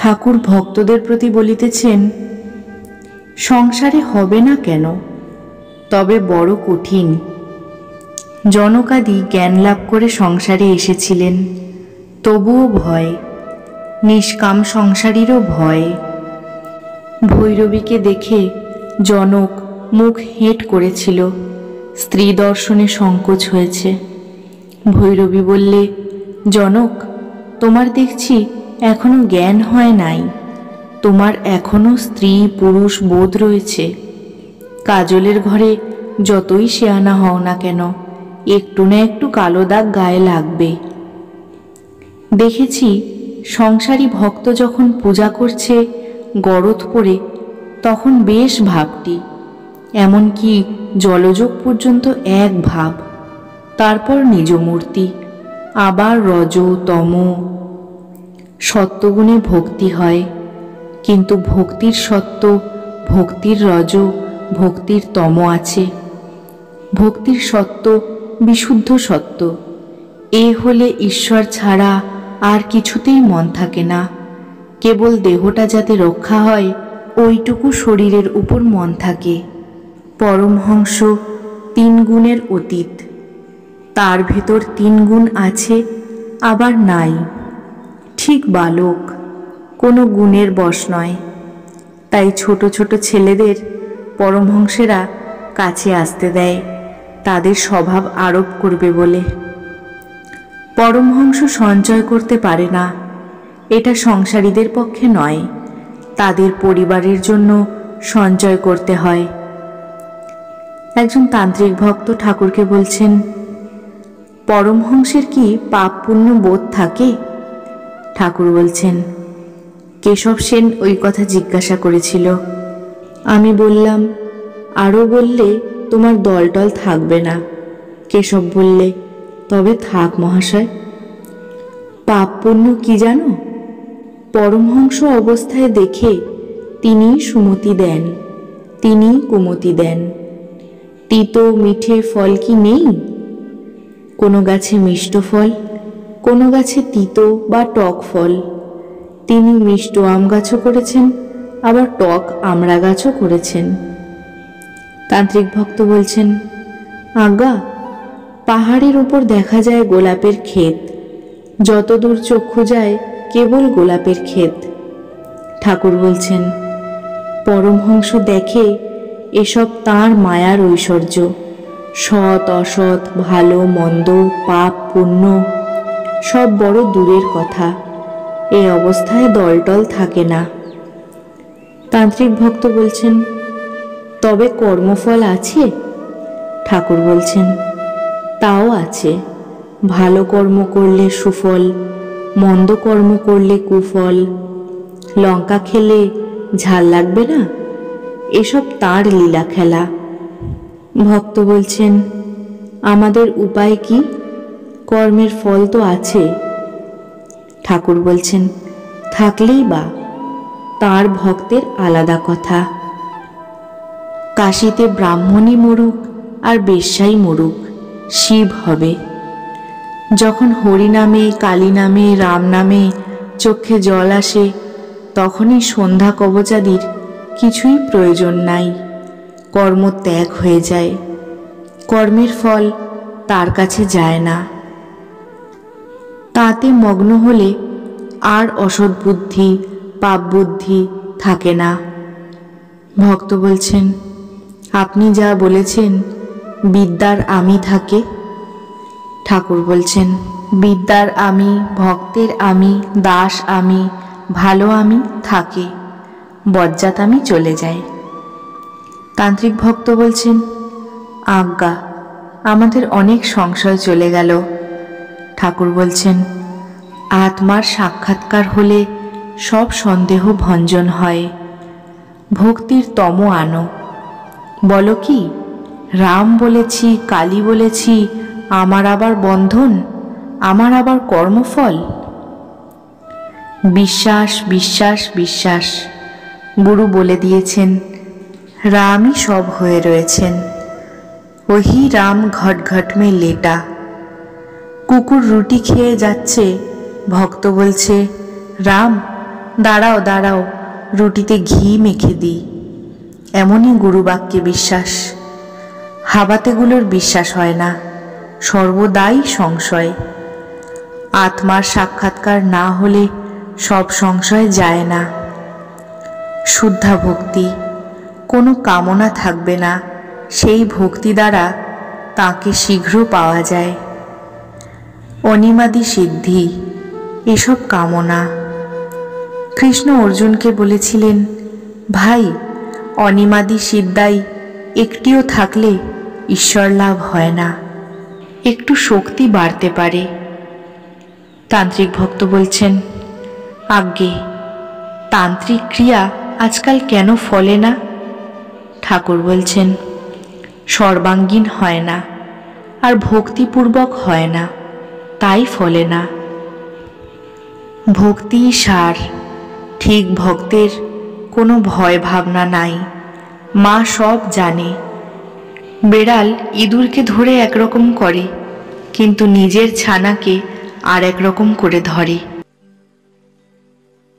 ঠাকুর ভক্তদের প্রতি বলিতেছেন, সংসারে হবে না কেন, তবে বড় কঠিন। জনকাদি জ্ঞান লাভ করে সংসারে এসেছিলেন, তবুও ভয়, নিষ্কাম সংসারীরও ভয়। ভৈরবীকে দেখে জনক মুখ হেঁট করেছিল, স্ত্রী দর্শনে সংকোচ হয়েছে। ভৈরবী বললে, জনক, তোমার দেখছি এখনো জ্ঞান হয় নাই, তোমার এখনো স্ত্রী পুরুষ বোধ রয়েছে। কাজলের ঘরে যতই শেয়ানা হও না কেন, একটু না একটু কালো দাগ গায়ে লাগবে। দেখেছি সংসারী ভক্ত যখন পূজা করছে গরদ পরে, তখন বেশ ভাবটি, এমনকি জলযোগ পর্যন্ত এক ভাব, তারপর নিজ মূর্তি, আবার রজ তম। সত্যগুণে ভক্তি হয়, কিন্তু ভক্তির সত্য, ভক্তির রজ, ভক্তির তম আছে। ভক্তির সত্য বিশুদ্ধ সত্য, এ হলে ঈশ্বর ছাড়া আর কিছুতেই মন থাকে না। কেবল দেহটা যাতে রক্ষা হয়, ওইটুকু শরীরের উপর মন থাকে। পরমহংস 3 গুণের অতীত, তার ভেতর 3 গুণ আছে আবার নাই, ঠিক বালক, কোনো গুণের বশ নয়। তাই ছোট ছোট ছেলেদের পরমহংসেরা কাছে আসতে দেয়, তাদের স্বভাব আরোপ করবে বলে। পরমহংস সঞ্চয় করতে পারে না, এটা সংসারীদের পক্ষে নয়, তাদের পরিবারের জন্য সঞ্চয় করতে হয়। একজন তান্ত্রিক ভক্ত ঠাকুরকে বলছেন, পরমহংসের কি পাপ পুণ্য বোধ থাকে? ঠাকুর বলছেন, কেশব সেন ওই কথা জিজ্ঞাসা করেছিল। আমি বললাম, আরও বললে তোমার দলটল থাকবে না। কেশব বললে, তবে থাক মহাশয়। পাপ পুণ্য কি জানো? পরমহংস অবস্থায় দেখে তিনি সুমতি দেন, তিনি কুমতি দেন। তিতো মিঠে ফল কি নেই? কোনো গাছে মিষ্ট ফল, কোনো গাছে তিতো বা টক ফল। তিনি মিষ্ট আম গাছও করেছেন, আবার টক আমড়া গাছও করেছেন। তান্ত্রিক ভক্ত বলছেন, আজ্ঞা, পাহাড়ের উপর দেখা যায় গোলাপের ক্ষেত, যতদূর চক্ষু যায় কেবল গোলাপের ক্ষেত। ঠাকুর বলছেন, পরমহংস দেখে এসব তাঁর মায়ার ঐশ্বর্য। সৎ অসৎ, ভালো মন্দ, পাপ পুণ্য সব বড় দূরের কথা, এই অবস্থায় দলটল থাকে না। তান্ত্রিক ভক্ত বলছেন, তবে কর্মফল আছে? ঠাকুর বলছেন, তাও আছে। ভালো কর্ম করলে সুফল, মন্দ কর্ম করলে কুফল। লঙ্কা খেলে ঝাল লাগবে না, এসব তাঁর লীলা খেলা। ভক্ত বলছেন, আমাদের উপায় কি? কর্মের ফল তো আছে। ঠাকুর বলছেন, থাকলেই বা, তাঁর ভক্তের আলাদা কথা। কাশীতে ব্রাহ্মণই মরুক আর বেশ্যাই মরুক, শিব হবে। যখন হরি নামে, কালী নামে, রাম নামে চোখে জল আসে, তখনই সন্ধ্যা কবচাদির কিছুই প্রয়োজন নাই, কর্ম ত্যাগ হয়ে যায়। কর্মের ফল তার কাছে যায় না। তাতে মগ্ন হলে আর অসৎ বুদ্ধি, পাপ বুদ্ধি থাকে না। ভক্ত বলছেন, আপনি যা বলেছেন বিদ্যার আমি থাকে। ঠাকুর বলছেন, বিদ্যার আমি, ভক্তের আমি, দাস আমি, ভালো আমি থাকে, বজ্জাত আমি চলে যায়। তান্ত্রিক ভক্ত বলছেন, আজ্ঞা, আমাদের অনেক সংশয় চলে গেল। ঠাকুর বলছেন, আত্মার সাক্ষাৎকার হলে সব সন্দেহ ভঞ্জন হয়। ভক্তির তম আনো। বলো কি, রাম বলেছি, কালী বলেছি, আমার আবার বন্ধন, আমার আবার কর্মফল। বিশ্বাস বিশ্বাস বিশ্বাস, গুরু বলে দিয়েছেন, রামই সব হয়ে রয়েছেন। ওহি রাম ঘট ঘট মে লেটা। কুকুর রুটি খেয়ে যাচ্ছে, ভক্ত বলছে, রাম দাঁড়াও দাঁড়াও, রুটিতে ঘি মেখে দিই। এমনই গুরুবাক্যে বিশ্বাস। হাবাতেগুলোর বিশ্বাস হয় না, সর্বদাই সংশয়। আত্মার সাক্ষাৎকার না হলে সব সংশয় যায় না। শুদ্ধা ভক্তি, কোনো কামনা থাকবে না, সেই ভক্তি দ্বারা তাকে শীঘ্র পাওয়া যায়। অনিমাদি সিদ্ধি, এসব কামনা। কৃষ্ণ অর্জুনকে বলেছিলেন, ভাই, অনিমাদি সিদ্ধাই একটিও থাকলে ঈশ্বর লাভ হয় না, একটু শক্তি বাড়তে পারে। তান্ত্রিক ভক্ত বলছেন, আজ্ঞে, তান্ত্রিক ক্রিয়া আজকাল কেন ফলে না? ঠাকুর বলছেন, সর্বাঙ্গীন হয় না, আর ভক্তিপূর্বক হয় না, তাই ফলে না। ভক্তি সার। ঠিক ভক্তের কোনো ভয় ভাবনা নাই, মা সব জানে। বেড়াল ইঁদুরকে ধরে একরকম করে, কিন্তু নিজের ছানাকে আর একরকম করে ধরে।